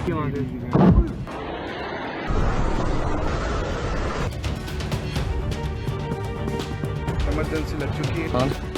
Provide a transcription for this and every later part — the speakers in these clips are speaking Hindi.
इमरजेंसी लग चुकी है।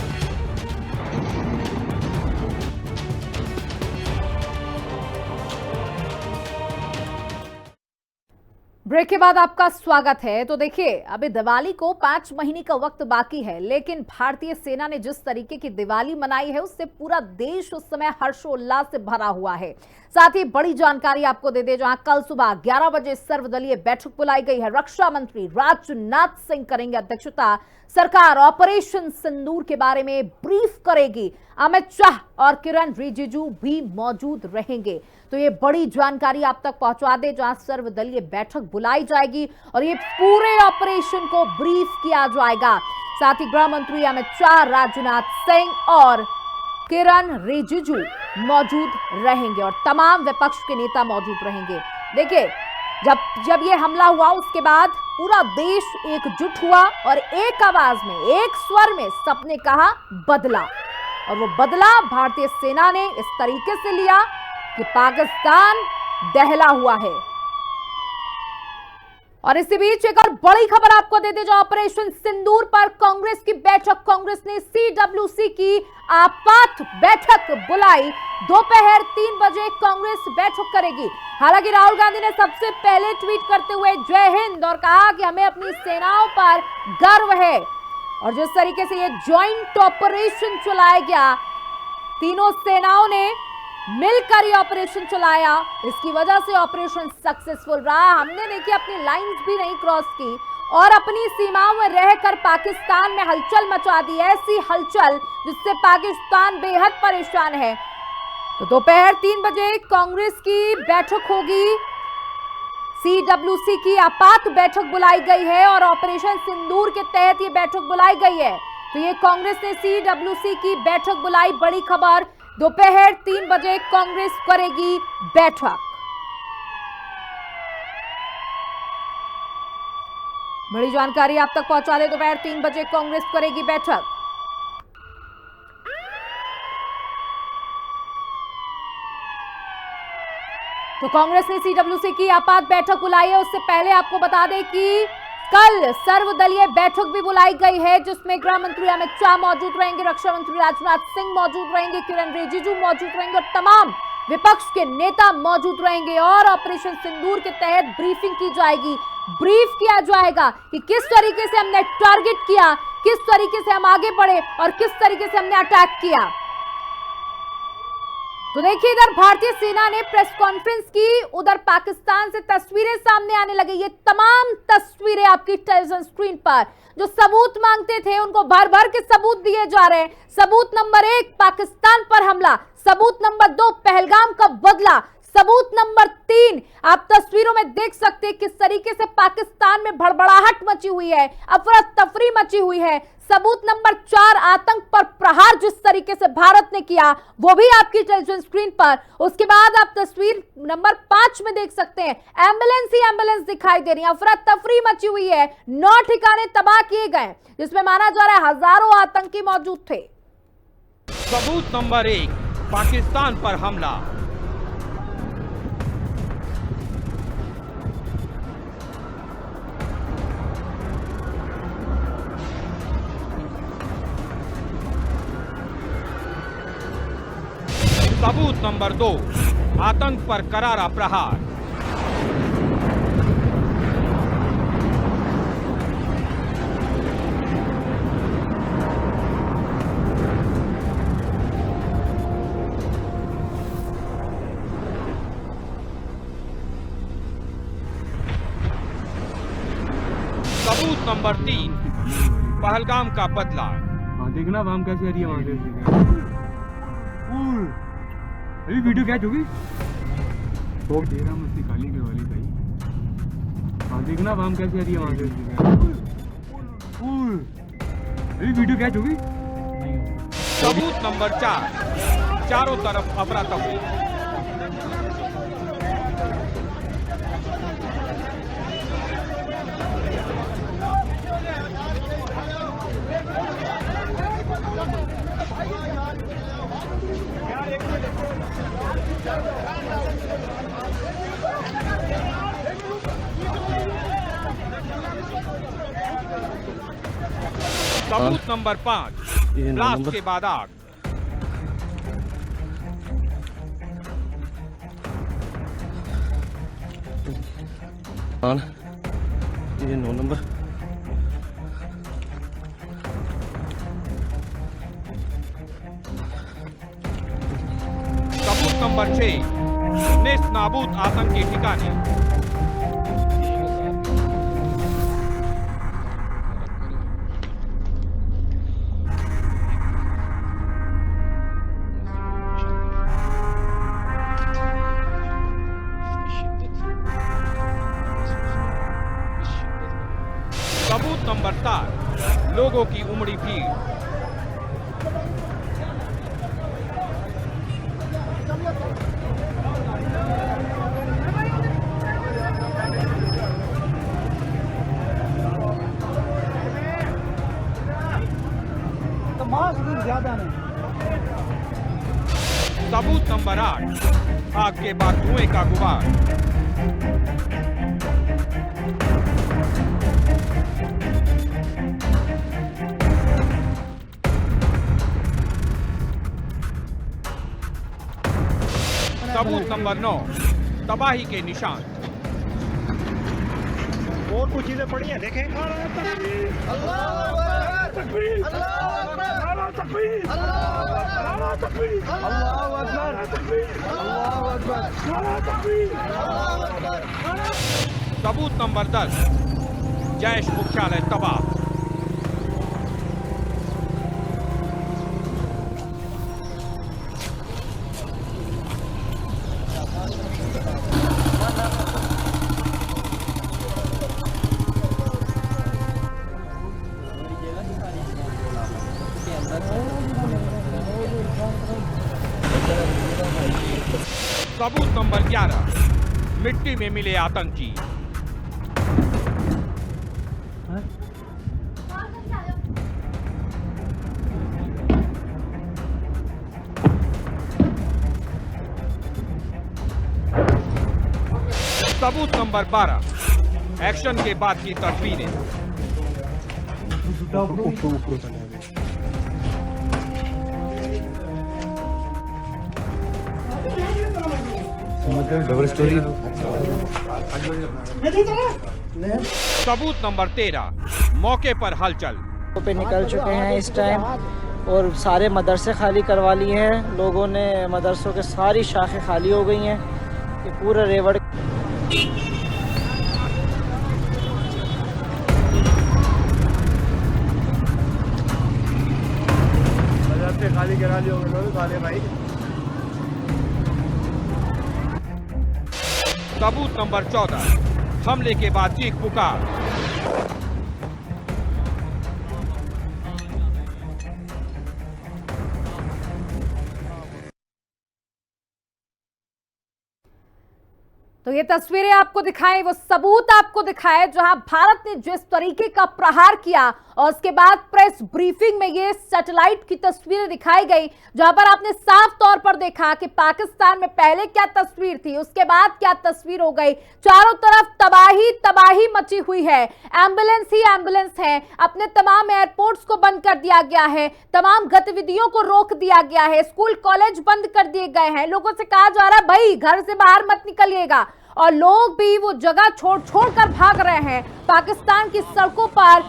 ब्रेक के बाद आपका स्वागत है। तो देखिए, अभी दिवाली को 5 महीने का वक्त बाकी है, लेकिन भारतीय सेना ने जिस तरीके की दिवाली मनाई है उससे पूरा देश उस समय हर्षोल्लास से भरा हुआ है। साथ ही बड़ी जानकारी आपको दे दे, जहां कल सुबह 11 बजे सर्वदलीय बैठक बुलाई गई है। रक्षा मंत्री राजनाथ सिंह करेंगे अध्यक्षता। सरकार ऑपरेशन सिंदूर के बारे में ब्रीफ करेगी। अमित शाह और किरण रिजिजू भी मौजूद रहेंगे। तो ये बड़ी जानकारी आप तक पहुंचा दे, जहां सर्वदलीय बैठक बुलाई जाएगी और ये पूरे ऑपरेशन को ब्रीफ किया जाएगा। साथ ही गृह मंत्री अमित शाह, राजनाथ सिंह और किरण रिजिजू मौजूद रहेंगे और तमाम विपक्ष के नेता मौजूद रहेंगे। देखिए, जब ये हमला हुआ उसके बाद पूरा देश एकजुट हुआ और एक आवाज में, एक स्वर में सबने कहा बदला, और वो बदला भारतीय सेना ने इस तरीके से लिया कि पाकिस्तान दहला हुआ है। और इसी बीच एक और बड़ी खबर आपको दे दे, जो ऑपरेशन सिंदूर पर कांग्रेस की बैठक, कांग्रेस ने सीडब्ल्यूसी की आपात बैठक बुलाई। दोपहर 3 बजे कांग्रेस बैठक करेगी। हालांकि राहुल गांधी ने सबसे पहले ट्वीट करते हुए जय हिंद और कहा कि हमें अपनी सेनाओं पर गर्व है। और जिस तरीके से ये ज्वाइंट ऑपरेशन चलाया गया, तीनों सेनाओं ने मिलकर ये ऑपरेशन चलाया, इसकी वजह से ऑपरेशन सक्सेसफुल रहा। हमने देखिए अपनी लाइंस भी नहीं क्रॉस की और अपनी सीमाओं में रहकर पाकिस्तान में हलचल मचा दी, ऐसी हलचल जिससे पाकिस्तान बेहद परेशान है। तो दोपहर 3 बजे कांग्रेस की बैठक होगी। सीडब्ल्यूसी की आपात बैठक बुलाई गई है और ऑपरेशन सिंदूर के तहत ये बैठक बुलाई गई है। तो ये कांग्रेस ने सीडब्ल्यूसी की बैठक बुलाई, बड़ी खबर। दोपहर 3 बजे कांग्रेस करेगी बैठक। बड़ी जानकारी आप तक पहुंचा दे, दोपहर 3 बजे कांग्रेस करेगी बैठक। तो कांग्रेस ने सीडब्ल्यूसी की आपात बैठक बुलाई है। उससे पहले आपको बता दें कि कल सर्वदलीय बैठक भी बुलाई गई है, जिसमें गृह मंत्री अमित शाह मौजूद रहेंगे, रक्षा मंत्री राजनाथ सिंह मौजूद रहेंगे, किरण रिजिजू मौजूद रहेंगे और तमाम विपक्ष के नेता मौजूद रहेंगे। और ऑपरेशन सिंदूर के तहत ब्रीफिंग की जाएगी, ब्रीफ किया जाएगा कि किस तरीके से हमने टारगेट किया, किस तरीके से हम आगे बढ़े और किस तरीके से हमने अटैक किया। तो देखिए, इधर भारतीय सेना ने प्रेस कॉन्फ्रेंस की, उधर पाकिस्तान से तस्वीरें सामने आने लगी। ये तमाम तस्वीरें आपकी टेलीविजन स्क्रीन पर, जो सबूत मांगते थे उनको भर भर के सबूत दिए जा रहे हैं। सबूत नंबर 1 पाकिस्तान पर हमला, सबूत नंबर 2 पहलगाम का बदला, सबूत नंबर 3 आप तस्वीरों में देख सकते हैं किस तरीके से पाकिस्तान में भड़बड़ाहट मची हुई है, अफरा तफरी मची हुई है। सबूत नंबर 4 आतंक पर प्रहार जिस तरीके से भारत ने किया, वो भी आपकी टेलीविजन स्क्रीन पर। उसके बाद आप तस्वीर नंबर 5 में देख सकते हैं, एम्बुलेंस ही एम्बुलेंस दिखाई दे रही है, अफरा तफरी मची हुई है, 9 ठिकाने तबाह किए गए, जिसमें माना जा रहा है हजारों आतंकी मौजूद थे। सबूत नंबर 1 पाकिस्तान पर हमला। सबूत नंबर 2 आतंक पर करारा प्रहार। सबूत नंबर 3 पहलगाम का बदला। देखना वाम कैसी आ रही है वहां से। अभी वीडियो कैच होगी तो तेरा मस्ती खाली के वाली भाई। देखना वाम कैसी आ रही है वहां से। अभी वीडियो कैच होगी। सबूत नंबर 4 चारों तरफ अफरा तफरी। सबूत नंबर 5, ये 9 ब्लास्ट नंबर। के बाद आग। हाँ, ये 9 नंबर। सबूत नंबर 6, नेस्त नाबूद आतंकी ठिकाने। सबूत नंबर 7, लोगों की उमड़ी भीड़। सबूत नंबर 8, आग के बाद धुएं का गुबार। सबूत नंबर 9, तबाही के निशान। और कुछ चीजें पड़ी हैं देखें। सबूत नंबर 10, जैश मुख्यालय तबाह। सबूत नंबर 11, मिट्टी में मिले आतंकी। सबूत नंबर 12, एक्शन के बाद की तस्वीरें। सबूत नंबर 13, मौके पर हलचल। पे निकल चुके हैं इस टाइम और सारे मदरसे खाली करवा लिए हैं लोगों ने। मदरसों के सारी शाखें खाली हो गई हैं। ये पूरा रेवड़ खाली करा लिया होगा भाई। सबूत नंबर 14, हमले के बाद चीख पुकार। तो ये तस्वीरें आपको दिखाएं, वो सबूत आपको दिखाए जहां भारत ने जिस तरीके का प्रहार किया और उसके बाद प्रेस ब्रीफिंग में ये सैटेलाइट की तस्वीरें दिखाई गई, जहां पर आपने साफ तौर पर देखा कि पाकिस्तान में पहले क्या तस्वीर थी, उसके बाद क्या तस्वीर हो गई। चारों तरफ तबाही तबाही मची हुई है। एम्बुलेंस ही एम्बुलेंस है। अपने तमाम एयरपोर्ट्स को बंद कर दिया गया है, तमाम गतिविधियों को रोक दिया गया है, स्कूल कॉलेज बंद कर दिए गए हैं। लोगों से कहा जा रहा है भाई घर से बाहर मत निकलिएगा, और लोग भी वो जगह छोड़ कर भाग रहे हैं। पाकिस्तान की सड़कों पर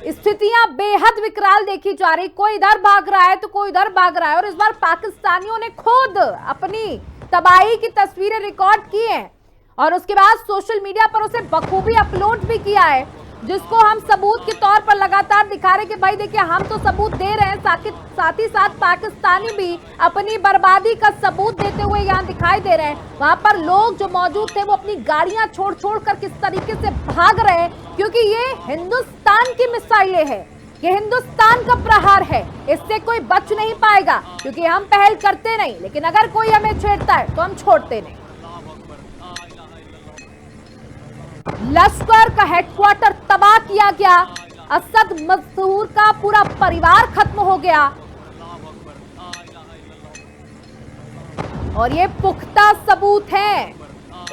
स्थितियां बेहद विकराल देखी जा रही। कोई इधर भाग रहा है तो कोई उधर भाग रहा है। और इस बार पाकिस्तानियों ने खुद अपनी तबाही की तस्वीरें रिकॉर्ड की हैं और उसके बाद सोशल मीडिया पर उसे बखूबी अपलोड भी किया है, जिसको हम सबूत के तौर पर लगातार दिखा रहे कि भाई देखिए हम तो सबूत दे रहे हैं, साथ ही साथ पाकिस्तानी भी अपनी बर्बादी का सबूत देते हुए यहाँ दिखाई दे रहे हैं। वहां पर लोग जो मौजूद थे वो अपनी गाड़ियां छोड़ कर किस तरीके से भाग रहे हैं, क्योंकि ये हिंदुस्तान की मिसाइलें हैं, ये हिंदुस्तान का प्रहार है। इससे कोई बच नहीं पाएगा, क्योंकि हम पहल करते नहीं, लेकिन अगर कोई हमें छेड़ता है तो हम छोड़ते नहीं। लश्कर का हेडक्वार्टर तबाह किया गया, असद मजहूर का पूरा परिवार खत्म हो गया, और ये पुख्ता सबूत है।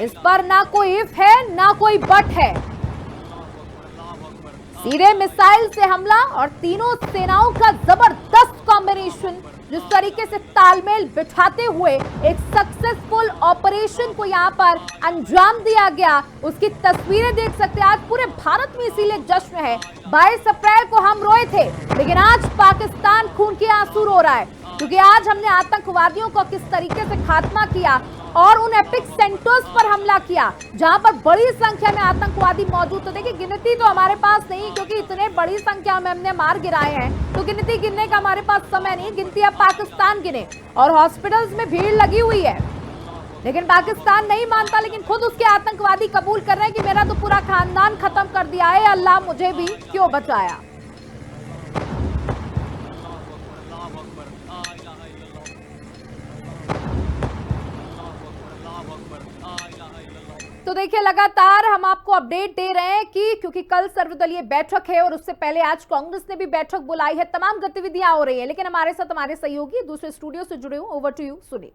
इस पर ना कोई इफ है ना कोई बट है। सीधे मिसाइल से हमला और तीनों सेनाओं का जबरदस्त कॉम्बिनेशन, जिस तरीके से तालमेल बिठाते हुए एक सक्सेसफुल ऑपरेशन को यहां पर अंजाम दिया गया, उसकी तस्वीरें देख सकते हैं। आज पूरे भारत में इसीलिए जश्न है। 22 अप्रैल को हम रोए थे, लेकिन आज पाकिस्तान खून के आंसू रो रहा है, क्योंकि आज हमने आतंकवादियों को किस तरीके से खात्मा किया और उन एपिक सेंटर्स पर हमला किया जहां पर बड़ी संख्या में आतंकवादी मौजूद। तो देखिए, गिनती तो हमारे पास नहीं, क्योंकि इतने बड़ी संख्या में हमने मार गिराए हैं, तो गिनती गिनने का हमारे पास समय नहीं। गिनती अब पाकिस्तान गिने। और हॉस्पिटल्स में भीड़ लगी हुई है, लेकिन पाकिस्तान नहीं मानता, लेकिन खुद उसके आतंकवादी कबूल कर रहे हैं कि मेरा तो पूरा खानदान खत्म कर दिया है, अल्लाह मुझे भी क्यों बचाया। तो देखिए, लगातार हम आपको अपडेट दे रहे हैं कि क्योंकि कल सर्वदलीय बैठक है और उससे पहले आज कांग्रेस ने भी बैठक बुलाई है, तमाम गतिविधियां हो रही है। लेकिन हमारे साथ हमारे सहयोगी दूसरे स्टूडियो से जुड़े हुए, ओवर टू यू सुनील।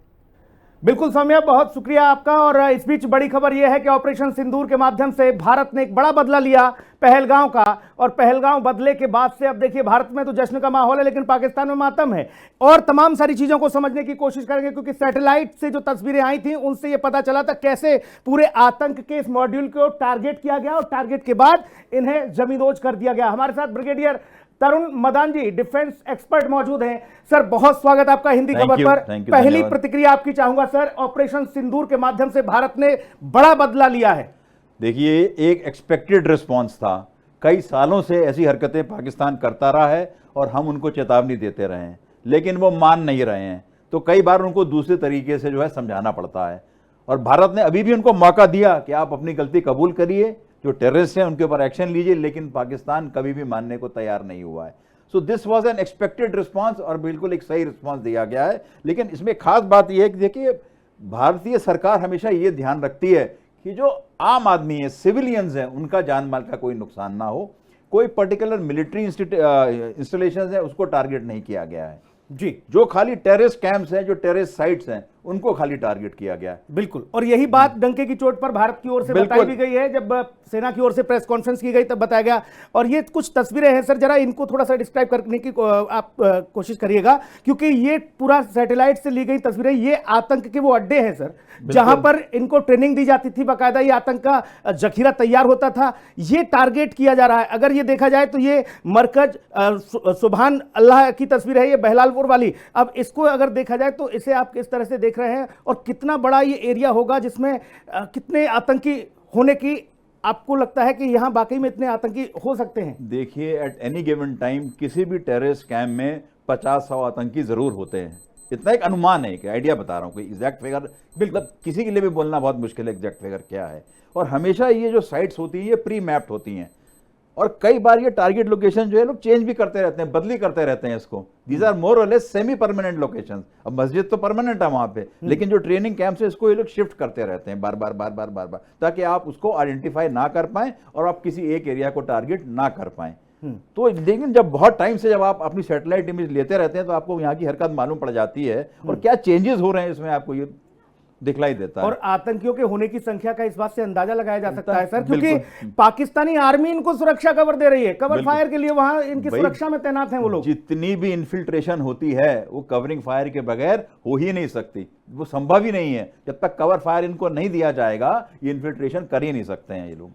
बिल्कुल सौम्या, बहुत शुक्रिया आपका। और इस बीच बड़ी खबर यह है कि ऑपरेशन सिंदूर के माध्यम से भारत ने एक बड़ा बदला लिया पहलगांव का, और पहलगांव बदले के बाद से अब देखिए भारत में तो जश्न का माहौल है, लेकिन पाकिस्तान में मातम है। और तमाम सारी चीजों को समझने की कोशिश करेंगे, क्योंकि सैटेलाइट से जो तस्वीरें आई थी उनसे यह पता चला था कैसे पूरे आतंक के इस मॉड्यूल को टारगेट किया गया और टारगेट के बाद इन्हें जमींदोज कर दिया गया। हमारे साथ ब्रिगेडियर तरुण मदान जी, डिफेंस एक्सपर्ट, मौजूद हैं। सर, बहुत स्वागत आपका हिंदी खबर पर। पहली प्रतिक्रिया आपकी चाहूंगा सर, ऑपरेशन सिंदूर के माध्यम से भारत ने बड़ा बदला लिया है। देखिए, एक एक्सपेक्टेड रिस्पांस था। कई सालों से ऐसी हरकतें पाकिस्तान करता रहा है और हम उनको चेतावनी देते रहे हैं, लेकिन वो मान नहीं रहे हैं। तो कई बार उनको दूसरे तरीके से जो है समझाना पड़ता है, और भारत ने अभी भी उनको मौका दिया कि आप अपनी गलती कबूल करिए, जो टेररिस्ट हैं उनके ऊपर एक्शन लीजिए, लेकिन पाकिस्तान कभी भी मानने को तैयार नहीं हुआ है। So this was an expected response और बिल्कुल एक सही रिस्पांस दिया गया है। लेकिन इसमें खास बात यह है कि देखिए, भारतीय सरकार हमेशा ये ध्यान रखती है कि जो आम आदमी है, सिविलियंस हैं, उनका जान माल का कोई नुकसान ना हो। कोई पर्टिकुलर मिलिट्री इंस्टॉलेशन है उसको टारगेट नहीं किया गया है जी। जो खाली टेररिस्ट कैंप्स हैं, जो टेररिस्ट साइट्स हैं, उनको खाली टारगेट किया गया है। बिल्कुल, और यही बात डंके की चोट पर भारत की ओर से बताई भी गई है। जब सेना की ओर से प्रेस कॉन्फ्रेंस की गई तब बताया गया। और ये कुछ तस्वीरें हैं सर, जरा इनको थोड़ा सा डिस्क्राइब करने की आप कोशिश करिएगा, क्योंकि ये पूरा सैटेलाइट से ली गई तस्वीरें, ये आतंक के वो अड्डे हैं सर, जहां पर इनको ट्रेनिंग दी जाती थी, बाकायदा ये आतंक का जखीरा तैयार होता था। ये टारगेट किया जा रहा है। अगर ये देखा जाए तो ये मरकज सुभान अल्लाह की तस्वीर है, ये बहलालपुर वाली। अब इसको अगर देखा जाए तो इसे आप किस तरह से देख रहे हैं, और कितना बड़ा ये एरिया होगा जिसमें कितने आतंकी होने की आपको लगता है कि यहां वाकई में इतने आतंकी हो सकते हैं? देखिए, एट एनी गिवन टाइम किसी भी टेररिस्ट कैंप में 50-100 आतंकी जरूर होते हैं। इतना एक अनुमान है, एक आइडिया बता रहा हूं, कोई एग्जैक्ट फिगर मतलब किसी के लिए भी बोलना बहुत मुश्किल है एग्जैक्ट फिगर क्या है। और हमेशा ये जो साइट्स होती हैं ये प्री मैप्ड होती हैं, और कई बार ये टारगेट लोकेशन जो है लोग चेंज भी करते रहते हैं, बदली करते रहते हैं इसको। दीज आर मोर और लेस सेमी परमानेंट लोकेशंस। अब मस्जिद तो परमानेंट है वहां पे, लेकिन जो ट्रेनिंग कैंप है इसको ये लोग शिफ्ट करते रहते हैं बार बार, ताकि आप उसको आइडेंटिफाई ना कर पाएं और आप किसी एक एरिया को टारगेट ना कर पाएं। तो लेकिन जब बहुत टाइम से जब आप अपनी सैटेलाइट इमेज लेते रहते हैं तो आपको यहाँ की हरकत मालूम पड़ जाती है, और क्या चेंजेस हो रहे हैं इसमें आपको ये दिखलाई देता है। और आतंकियों के होने की संख्या का इस बात से अंदाजा लगाया जा सकता है सर, क्योंकि पाकिस्तानी आर्मी इनको सुरक्षा कवर दे रही है, कवर फायर के लिए वहां इनकी सुरक्षा में तैनात हैं वो लोग। जितनी भी इन्फिल्ट्रेशन होती है वो कवरिंग फायर के बगैर हो ही नहीं सकती, वो संभव ही नहीं है। जब तक कवर फायर इनको नहीं दिया जाएगा ये इन्फिल्ट्रेशन कर ही नहीं सकते हैं ये लोग।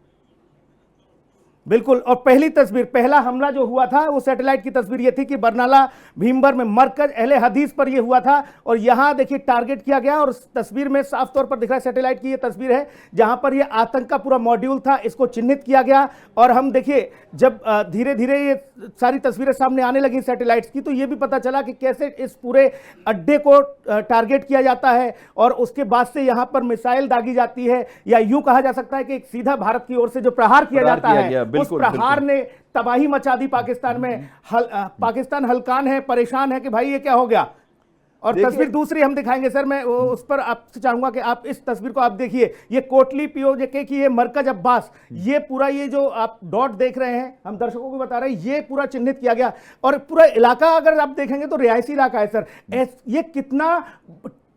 बिल्कुल, और पहली तस्वीर, पहला हमला जो हुआ था वो सैटेलाइट की तस्वीर ये थी कि बरनाला भीमबर में मरकज अहले हदीस पर ये हुआ था, और यहां देखिए टारगेट किया गया। और तस्वीर में साफ तौर पर दिख रहा है, सैटेलाइट की ये तस्वीर है जहां पर ये आतंक का पूरा मॉड्यूल था, इसको चिन्हित किया गया। और हम देखिए जब धीरे धीरे ये सारी तस्वीरें सामने आने लगी सैटेलाइट्स की, तो ये भी पता चला कि कैसे इस पूरे अड्डे को टारगेट किया जाता है, और उसके बाद से यहां पर मिसाइल दागी जाती है, या यूं कहा जा सकता है कि एक सीधा भारत की ओर से जो प्रहार किया जाता है, उस प्रहार ने तबाही मचा दी पाकिस्तान में। पाकिस्तान हलकान है, परेशान है कि भाई ये क्या हो गया। और तस्वीर दूसरी हम दिखाएंगे सर, मैं उस पर आपसे चाहूंगा कि आप इस तस्वीर को आप देखिए, ये कोटली पीओजे की ये मरकज अब्बास, ये पूरा ये जो आप डॉट देख रहे हैं, हम दर्शकों को बता रहे हैं, ये पूरा चिन्हित किया गया। और पूरा इलाका अगर आप देखेंगे तो रिहायशी इलाका है सर। ये कितना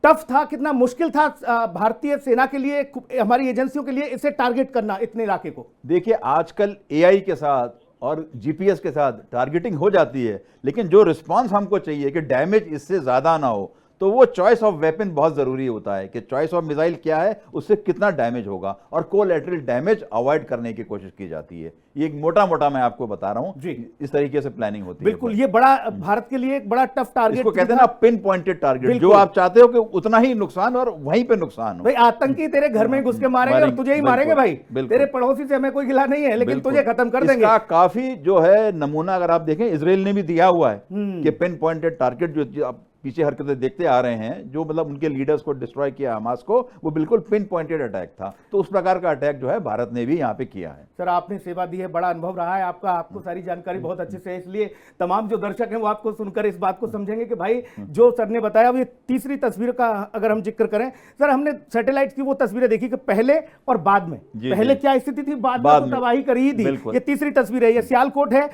टफ था, कितना मुश्किल था भारतीय सेना के लिए, हमारी एजेंसियों के लिए इसे टारगेट करना, इतने इलाके को। देखिए, आजकल एआई के साथ और जीपीएस के साथ टारगेटिंग हो जाती है, लेकिन जो रिस्पांस हमको चाहिए कि डैमेज इससे ज़्यादा ना हो, तो वो चॉइस ऑफ वेपन बहुत ज़रूरी होता है कि चॉइस ऑफ मिसाइल क्या है, उससे कितना डैमेज होगा, और कोलैटरल डैमेज अवॉइड करने की कोशिश की जाती है। ये एक मोटा मोटा मैं आपको बता रहा हूँ, इस तरीके से प्लानिंग होती है। बिल्कुल, ये बड़ा भारत के लिए एक बड़ा टफ टारगेट, इसको कहते हैं ना पिन पॉइंटेड टारगेट, जो आप चाहते हो कि उतना ही नुकसान और वहीं पे नुकसान हो। भाई आतंकी तेरे घर में घुस के मारेंगे और तुझे ही मारेंगे भाई, तेरे पड़ोसी से हमें कोई गिला नहीं है, लेकिन तुझे खत्म कर देंगे। इसका काफी जो है नमूना अगर आप देखें, इजराइल ने भी दिया हुआ है कि पिन पॉइंटेड टारगेट जो आप पीछे हरकतें देखते आ रहे हैं, जो मतलब उनके लीडर्स को डिस्ट्रॉय किया हमास को, वो बिल्कुल पिन पॉइंटेड अटैक था। तो उस प्रकार का अटैक जो है भारत ने भी यहाँ पे किया है। सर आपने सेवा दी है, बड़ा अनुभव रहा है आपका, आपको सारी जानकारी बहुत अच्छे से है, इसलिए तमाम जो दर्शक हैं वो आपको सुनकर इस बात को समझेंगे कि भाई जो सर ने बताया, ये तीसरी तस्वीर का अगर हम जिक्र करें सर, हमने सैटेलाइट की वो तस्वीरें देखी कि पहले और बाद में, पहले क्या स्थिति थी, बाद में तो तबाही कर ही दी। ये तीसरी तस्वीर है, ये सियालकोट है,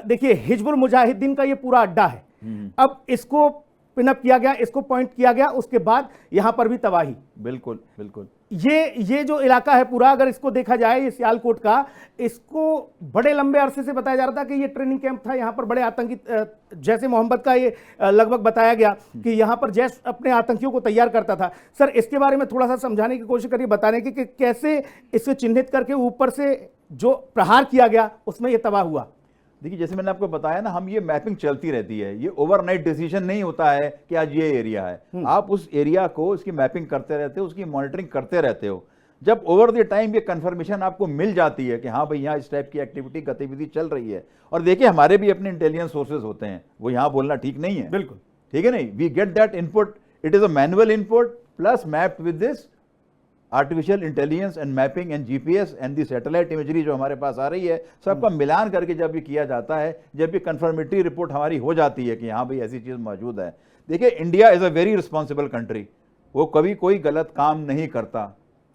देखिए हिजबुल मुजाहिदीन का ये पूरा अड्डा है। अब इसको पिनअप किया गया, इसको पॉइंट किया गया, उसके बाद यहां पर भी तबाही। बिल्कुल बिल्कुल। ये जो इलाका है पूरा, अगर इसको देखा जाए, ये सियालकोट का, इसको बड़े लंबे अरसे से बताया जा रहा था कि ये ट्रेनिंग कैंप था, यहां पर बड़े आतंकी, जैसे मोहम्मद का ये लगभग बताया गया कि यहां पर जैश अपने आतंकियों को तैयार करता था। सर इसके बारे में थोड़ा सा समझाने की कोशिश करिए, बताने की कि कैसे इसे चिन्हित करके ऊपर से जो प्रहार किया गया उसमें यह तबाह हुआ। देखिए, जैसे मैंने आपको बताया ना, हम ये मैपिंग चलती रहती है, ये ओवरनाइट डिसीजन नहीं होता है कि आज ये एरिया है। आप उस एरिया को, इसकी मैपिंग करते रहते हो, उसकी मॉनिटरिंग करते रहते हो। जब ओवर द टाइम ये कंफर्मेशन आपको मिल जाती है कि हाँ भाई यहाँ इस टाइप की एक्टिविटी, गतिविधि चल रही है, और देखिए हमारे भी अपने इंटेलिजेंस सोर्सेज होते हैं, वो यहाँ बोलना ठीक नहीं है, बिल्कुल ठीक है नहीं, we get that input, it is a manual input plus mapped with this artificial intelligence and mapping and GPS and the satellite imagery जो हमारे पास आ रही है, सबका मिलान करके जब ये किया जाता है, जब ये कंफर्मेटरी रिपोर्ट हमारी हो जाती है कि हाँ भाई ऐसी चीज़ मौजूद है। देखिए, India is a very responsible country, वो कभी कोई गलत काम नहीं करता,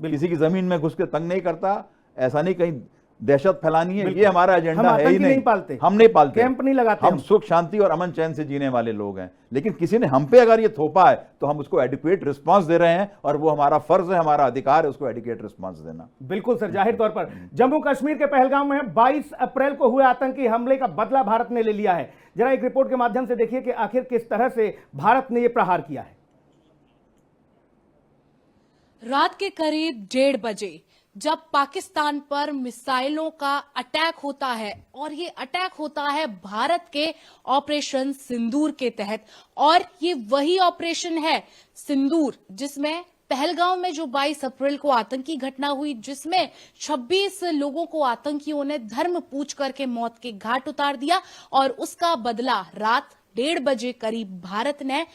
किसी की ज़मीन में घुस के तंग नहीं करता, ऐसा नहीं कहीं दहशत फैलानी है, ये हमारा एजेंडा है ही नहीं। पालते, हम नहीं पालते, कैंप नहीं लगाते, हम सुख शांति और अमन चैन से जीने वाले लोग हैं। लेकिन किसी ने हम पे अगर ये थोपा है तो हम उसको एडिक्वेट रिस्पांस दे रहे हैं, और वो हमारा फर्ज है, हमारा अधिकार है उसको एडिक्वेट रिस्पांस देना। बिल्कुल सर, जाहिर तौर पर जम्मू कश्मीर के पहलगाम में 22 अप्रैल को हुए आतंकी हमले का बदला भारत ने ले लिया है। जरा एक रिपोर्ट के माध्यम से देखिए कि आखिर किस तरह से भारत ने यह प्रहार किया है। रात के करीब 1:30 बजे जब पाकिस्तान पर मिसाइलों का अटैक होता है, और ये अटैक होता है भारत के ऑपरेशन सिंदूर के तहत, और ये वही ऑपरेशन है सिंदूर जिसमें पहलगाम में जो 22 अप्रैल को आतंकी घटना हुई, जिसमें 26 लोगों को आतंकियों ने धर्म पूछ करके मौत के घाट उतार दिया, और उसका बदला रात 1:30 बजे करीब भारत ने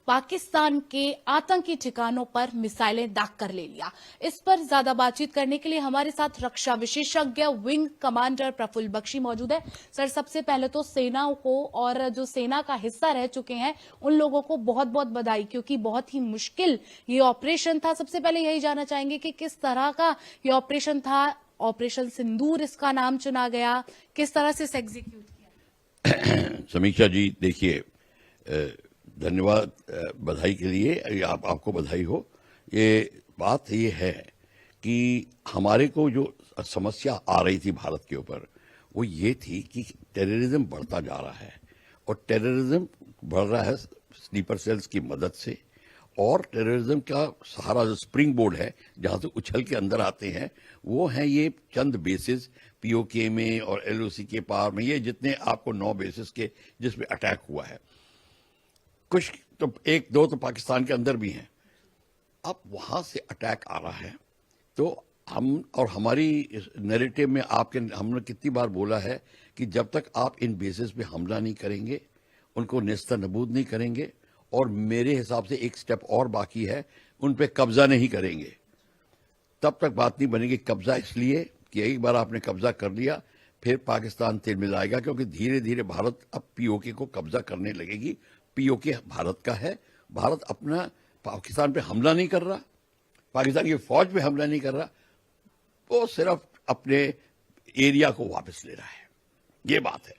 पाकिस्तान के आतंकी ठिकानों पर मिसाइलें दाग कर ले लिया। इस पर ज्यादा बातचीत करने के लिए हमारे साथ रक्षा विशेषज्ञ विंग कमांडर प्रफुल्ल बख्शी मौजूद है। सर, सबसे पहले तो सेनाओं को और जो सेना का हिस्सा रह चुके हैं उन लोगों को बहुत बहुत बधाई, क्योंकि बहुत ही मुश्किल ये ऑपरेशन था। सबसे पहले यही जानना चाहेंगे कि किस तरह का ये ऑपरेशन था, ऑपरेशन सिंदूर इसका नाम चुना गया, किस तरह से इसे एग्जीक्यूट किया? समीक्षा जी, देखिए, धन्यवाद बधाई के लिए, आपको बधाई हो। ये बात ये है कि हमारे को जो समस्या आ रही थी भारत के ऊपर, वो ये थी कि टेररिज्म बढ़ता जा रहा है, और टेररिज्म बढ़ रहा है स्लीपर सेल्स की मदद से, और टेररिज्म का सहारा जो स्प्रिंग बोर्ड है, जहां से उछल के अंदर आते हैं, वो है ये चंद बेसिस पीओके में और एलओसी के पार में, ये जितने आपको 9 बेसिस के जिसमें अटैक हुआ है, कुछ तो 1-2 तो पाकिस्तान के अंदर भी हैं। अब वहां से अटैक आ रहा है, तो हम और हमारी नैरेटिव में हमने कितनी बार बोला है कि जब तक आप इन बेसिस पे हमला नहीं करेंगे, उनको नेस्तनाबूद नहीं करेंगे, और मेरे हिसाब से एक स्टेप और बाकी है, उन पे कब्जा नहीं करेंगे, तब तक बात नहीं बनेगी। कब्जा इसलिए कि एक बार आपने कब्जा कर लिया, फिर पाकिस्तान तिलमिलाएगा, क्योंकि धीरे धीरे भारत अब पीओके को कब्जा करने लगेगी। पीओके भारत का है, भारत अपना पाकिस्तान पे हमला नहीं कर रहा, पाकिस्तान की फौज पे हमला नहीं कर रहा, वो सिर्फ अपने एरिया को वापस ले रहा है, ये बात है।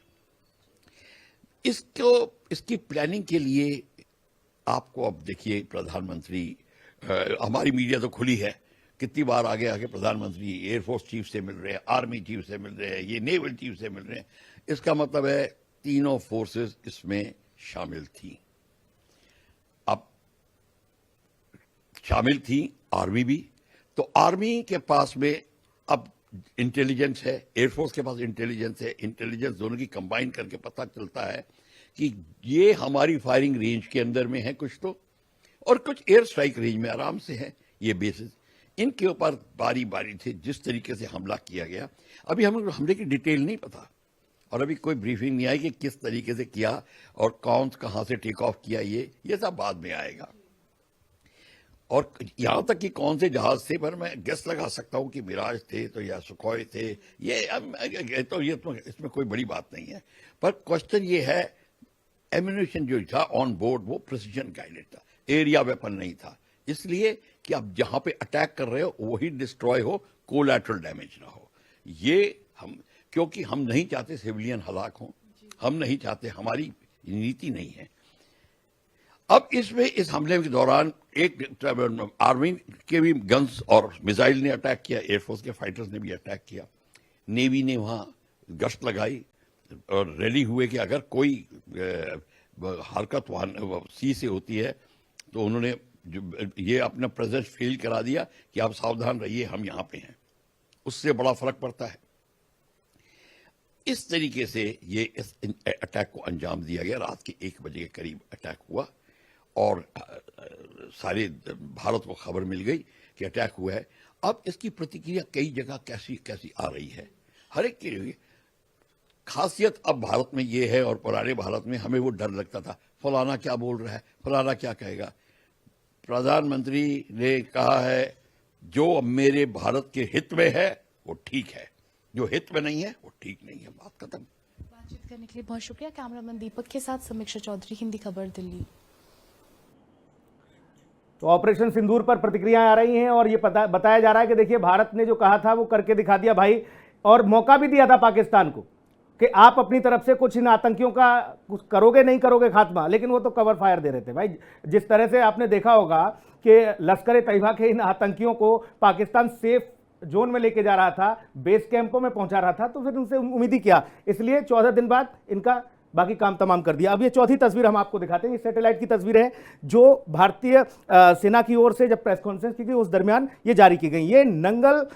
इसकी प्लानिंग के लिए आपको अब देखिए, प्रधानमंत्री, हमारी मीडिया तो खुली है, कितनी बार आगे आगे प्रधानमंत्री एयरफोर्स चीफ से मिल रहे हैं, आर्मी चीफ से मिल रहे हैं, ये नेवल चीफ से मिल रहे हैं। इसका मतलब है तीनों फोर्सेस इसमें शामिल थी। अब शामिल थी आर्मी भी, तो आर्मी के पास में अब इंटेलिजेंस है, एयरफोर्स के पास इंटेलिजेंस है, इंटेलिजेंस दोनों की कंबाइन करके पता चलता है कि ये हमारी फायरिंग रेंज के अंदर में है कुछ तो, और कुछ एयर स्ट्राइक रेंज में आराम से है ये बेसिस। इनके ऊपर बारी बारी से जिस तरीके से हमला किया गया, अभी हमें हमले की डिटेल नहीं पता और अभी कोई ब्रीफिंग नहीं आई कि किस तरीके से किया और कौन कहां से टेक ऑफ किया, ये सब बाद में आएगा। और यहां तक कि कौन से जहाज थे, पर मैं गेस लगा सकता हूं कि मिराज थे तो या सुखोई थे, ये इसमें कोई बड़ी बात नहीं है। पर क्वेश्चन ये है, एम्यूनिशन जो था ऑन बोर्ड वो प्रिसीजन गाइडेड था, एरिया वेपन नहीं था, इसलिए कि आप जहां पे अटैक कर रहे हो वही डिस्ट्रॉय हो, कोलैटरल डैमेज ना हो। ये हम, क्योंकि हम नहीं चाहते सिविलियन हलाक हों, हम नहीं चाहते, हमारी नीति नहीं है। अब इसमें इस हमले के दौरान एक आर्मी के भी गन्स और मिसाइल ने अटैक किया, एयरफोर्स के फाइटर्स ने भी अटैक किया, नेवी ने वहां गश्त लगाई और रेडी हुए कि अगर कोई हरकत सी से होती है तो उन्होंने ये अपना प्रेजेंस फील करा दिया कि आप सावधान रहिए, हम यहां पे हैं। उससे बड़ा फर्क पड़ता है। इस तरीके से ये इस अटैक को अंजाम दिया गया। रात के 1 बजे के करीब अटैक हुआ और सारे भारत को खबर मिल गई कि अटैक हुआ है। अब इसकी प्रतिक्रिया कई जगह कैसी कैसी आ रही है, हर एक की खासियत अब भारत में ये है, और पुराने भारत में हमें वो डर लगता था, फलाना क्या बोल रहा है, फलाना क्या कहेगा। प्रधानमंत्री ने कहा है जो मेरे भारत के हित में है वो ठीक है, जो हित में नहीं है वो ठीक नहीं है, बात खत्म। बातचीत करने के लिए बहुत शुक्रिया। कैमरामैन दीपक के साथ समीक्षा चौधरी, हिंदी खबर, दिल्ली। तो ऑपरेशन सिंदूर पर प्रतिक्रियाएं आ रही हैं और ये बताया जा रहा है कि देखिए भारत ने जो कहा था वो करके दिखा दिया भाई, और मौका भी दिया था पाकिस्तान को कि आप अपनी तरफ से कुछ इन आतंकियों का कुछ करोगे नहीं करोगे खात्मा, लेकिन वो तो कवर फायर दे रहे थे भाई। जिस तरह से आपने देखा होगा कि लश्कर तैयबा के इन आतंकियों को पाकिस्तान सेफ जोन में लेके जा रहा था, बेस कैंपों में पहुंचा रहा था, तो फिर उनसे उम्मीद ही किया, इसलिए 14 दिन बाद इनका बाकी काम तमाम कर दिया। अब ये चौथी तस्वीर हम आपको दिखाते हैं, ये सैटेलाइट की तस्वीर है जो भारतीय सेना की ओर से जब प्रेस कॉन्फ्रेंस की गई उस दरमियान ये जारी की गई। ये नंगल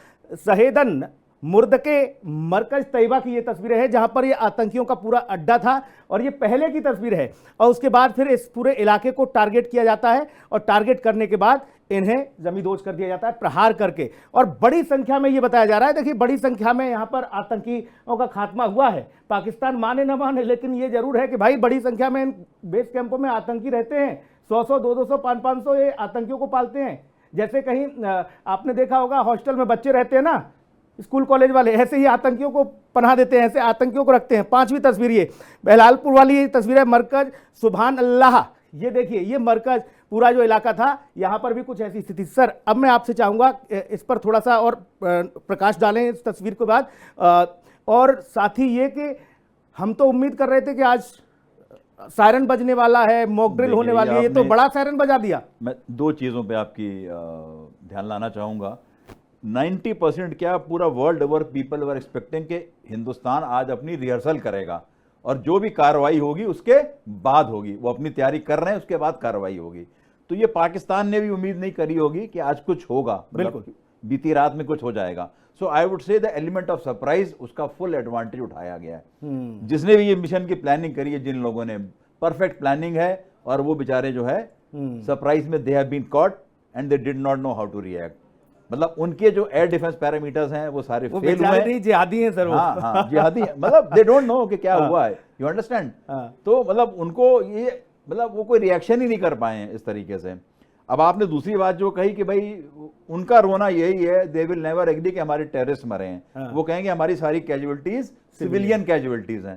सहेदन मुर्द के मरकज तैयबा की ये तस्वीरें हैं जहां पर ये आतंकियों का पूरा अड्डा था, और ये पहले की तस्वीर है। और उसके बाद फिर इस पूरे इलाके को टारगेट किया जाता है और टारगेट करने के बाद इन्हें जमींदोज कर दिया जाता है प्रहार करके, और बड़ी संख्या में ये बताया जा रहा है, देखिए बड़ी संख्या में यहां पर आतंकियों का खात्मा हुआ है। पाकिस्तान माने न माने, लेकिन ये जरूर है कि भाई बड़ी संख्या में इन बेस कैंपों में आतंकी रहते हैं, 100-100, 200, 500 ये आतंकियों को पालते हैं। जैसे कहीं आपने देखा होगा हॉस्टल में बच्चे रहते हैं ना, स्कूल कॉलेज वाले, ऐसे ही आतंकियों को पनाह देते हैं, ऐसे आतंकियों को रखते हैं। 5वीं तस्वीर ये बहलालपुर वाली ये तस्वीर है, मरकज सुभान अल्लाह। ये देखिए ये मरकज पूरा जो इलाका था, यहां पर भी कुछ ऐसी स्थिति। सर अब मैं आपसे चाहूंगा इस पर थोड़ा सा और प्रकाश डालें इस तस्वीर के बाद, और साथ ही ये कि हम तो उम्मीद कर रहे थे कि आज सायरन बजने वाला है, मॉक ड्रिल होने वाली है, ये तो बड़ा सायरन बजा दिया। मैं 2 चीज़ों पे आपकी ध्यान लाना चाहूँगा। 90% क्या पूरा world over people were expecting कि हिंदुस्तान आज अपनी रिहर्सल करेगा और जो भी कार्रवाई होगी उसके बाद होगी, वो अपनी तैयारी कर रहे हैं, उसके बाद कार्रवाई होगी। तो ये पाकिस्तान ने भी उम्मीद नहीं करी होगी कि आज कुछ होगा, बिल्कुल बीती रात में कुछ हो जाएगा। So I would say the element of surprise, उसका फुल एडवांटेज उठाया गया है। जिसने भी ये मिशन की प्लानिंग करी है, जिन लोगों ने, परफेक्ट प्लानिंग है, और वो बेचारे जो है सरप्राइज में they have been caught and they did not know how to react. मतलब उनके जो एयर डिफेंस पैरामीटर्स हैं वो सारे फेल हुए हैं। जिहादी हैं सर वो। हाँ, जिहादी, मतलब दे डोंट नो कि क्या हुआ है, यू अंडरस्टैंड। तो मतलब उनको ये, मतलब वो कोई रिएक्शन ही नहीं कर पाए हैं इस तरीके से। अब आपने दूसरी बात जो कही कि भाई उनका रोना यही है, दे विल नेवर एग्री कि हमारे टेररिस्ट मरे हैं। वो कहेंगे हमारी सारी कैजुअलिटीज सिविलियन कैजुअलिटीज हैं,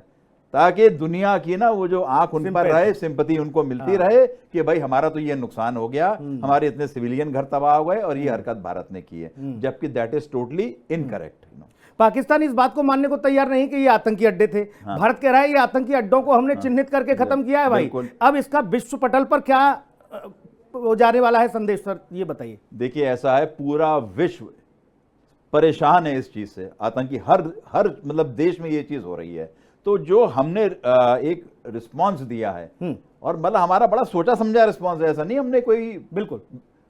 ताकि दुनिया की ना वो जो आंख उन पर रहे, सिंपैथी उनको मिलती रहे कि भाई हमारा तो ये नुकसान हो गया, हमारे इतने सिविलियन घर तबाह हो गए और ये हरकत भारत ने की है, जबकि that is totally incorrect. Pakistan इस बात को मानने को तैयार नहीं कि ये आतंकी अड्डे थे। भारत कह रहा है ये आतंकी अड्डों को हमने चिन्हित करके खत्म किया है भाई। अब इसका विश्व पटल पर क्या जाने वाला है संदेश सर, ये बताइए। देखिए ऐसा है, पूरा विश्व परेशान है इस चीज से, आतंकी हर मतलब देश में ये चीज हो रही है। तो जो हमने एक रिस्पांस दिया है, और मतलब हमारा बड़ा सोचा समझा रिस्पांस है, ऐसा नहीं हमने कोई बिल्कुल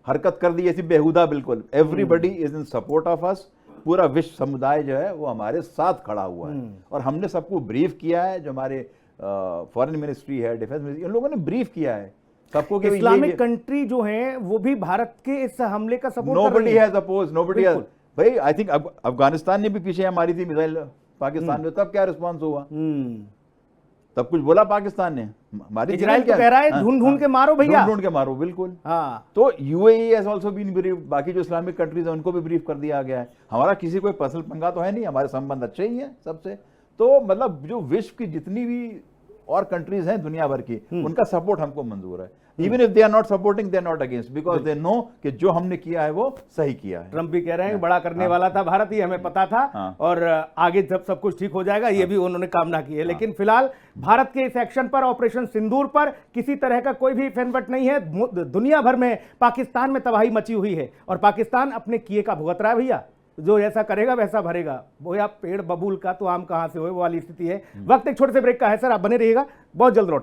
हरकत कर दी ऐसी बेहुदा, बिल्कुल everybody is in support of us. पूरा विश्व समुदाय जो है वो हमारे साथ खड़ा हुआ है, और हमने सबको ब्रीफ किया है, जो हमारे फॉरेन मिनिस्ट्री है, डिफेंस मिनिस्ट्री, इन लोगों ने ब्रीफ किया है सबको कि इस्लामिक कंट्री जो है वो भी भारत के इस हमले का सपोर्ट कर रही नोबडी है। Has opposed, nobody has. भाई आई थिंक अफगानिस्तान ने भी पीछे मारी थी मिसाइल पाकिस्तान में, तब क्या रिस्पांस हुआ? तब कुछ बोला पाकिस्तान ने? हमारी इजराइल तो कह रहा है ढूंढ के मारो भैया, ढूंढ के मारो, बिल्कुल। हाँ, तो UAE has also been brief, बाकी जो इस्लामिक कंट्रीज है उनको भी ब्रीफ कर दिया गया है। हमारा किसी कोई पर्सनल पंगा तो है नहीं, हमारे संबंध अच्छे ही हैं सबसे। तो मतलब जो विश्व की जितनी भी और कंट्रीज हैं दुनिया भर की, उनका सपोर्ट हमको मंजूर है। Even if they are not supporting, they are not against, because they know कि जो हमने किया है वो सही किया है। ट्रंप भी कह रहे हैं बड़ा करने वाला था भारत, ही हमें पता था, और आगे जब सब कुछ ठीक हो जाएगा, ये भी उन्होंने कामना की है। लेकिन फिलहाल भारत के इस एक्शन पर, ऑपरेशन सिंदूर पर किसी तरह का कोई भी फैनबट नहीं है। दुनिया भर में पाकिस्तान में तबाही मची हुई है, और पाकिस्तान अपने किए का भुगत रहा है भैया। जो ऐसा करेगा वैसा भरेगा। वो या पेड़ बबूल का तो आम कहां से हो, वो वाली स्थिति है। वक्त एक छोटे से ब्रेक का है सर, आप बने रहिएगा, बहुत जल्द लौट